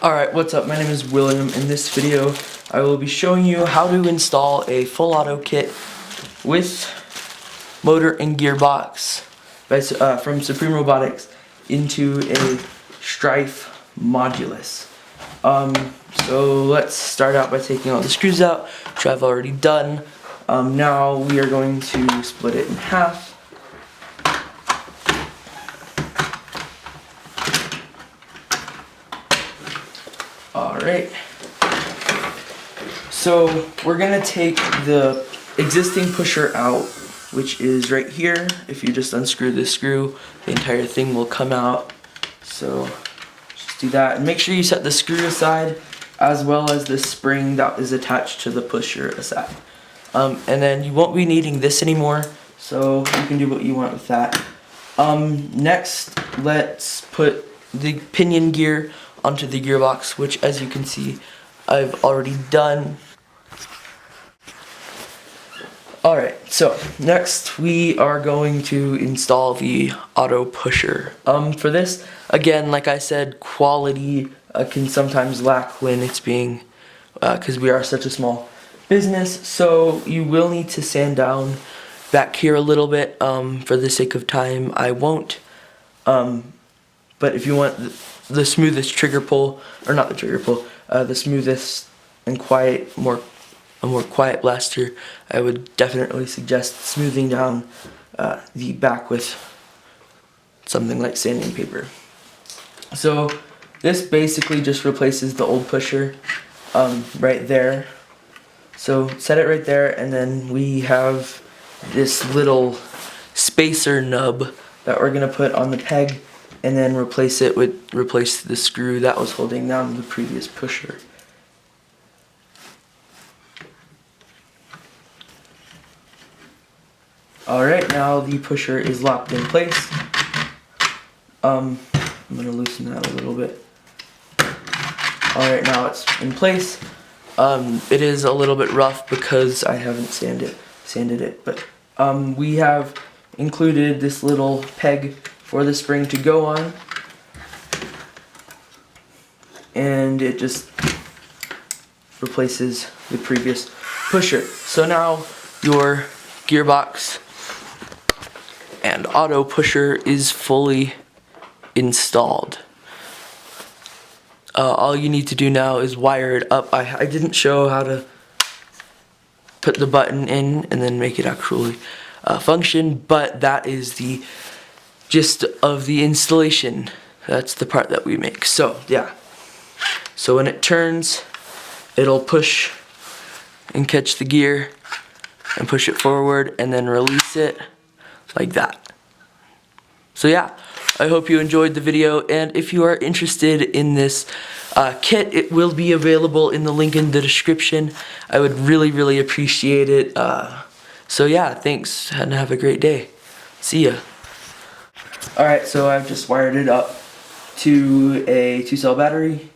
Alright, what's up? My name is William. In this video, I will be showing you how to install a full auto kit with motor and gearbox from Supreme Robotics into a Stryfe modulus. So let's start out by taking all the screws out, which I've already done. Now we are going to split it in half. Alright, so we're going to take the existing pusher out, which is right here. If you just unscrew this screw, the entire thing will come out. So just do that, and make sure you set the screw aside as well as the spring that is attached to the pusher aside. And then you won't be needing this anymore, so you can do what you want with that. Next, let's put the pinion gear onto the gearbox, which, as you can see, I've already done. Alright, so next we are going to install the auto pusher. For this, again, like I said, quality can sometimes lack when it's being, because we are such a small business, so you will need to sand down back here a little bit. For the sake of time, I won't. But if you want the smoothest trigger pull, or not the trigger pull, the smoothest and quiet, a more quiet blaster, I would definitely suggest smoothing down the back with something like sanding paper. So this basically just replaces the old pusher right there. So set it right there, and then we have this little spacer nub that we're gonna put on the peg, and then replace the screw that was holding down the previous pusher. Alright, now the pusher is locked in place. I'm gonna loosen that a little bit. Alright, now it's in place. It is a little bit rough because I haven't sanded it, but we have included this little peg for the spring to go on, and it just replaces the previous pusher. So now your gearbox and auto pusher is fully installed. All you need to do now is wire it up. I didn't show how to put the button in and then make it actually function, but that is the gist of the installation. That's the part that we make. So yeah, so when it turns, it'll push and catch the gear and push it forward and then release it like that. So yeah, I hope you enjoyed the video, and if you are interested in this kit, it will be available in the link in the description. I would really appreciate it. So yeah, thanks and have a great day. See ya. Alright, so I've just wired it up to a 2-cell battery.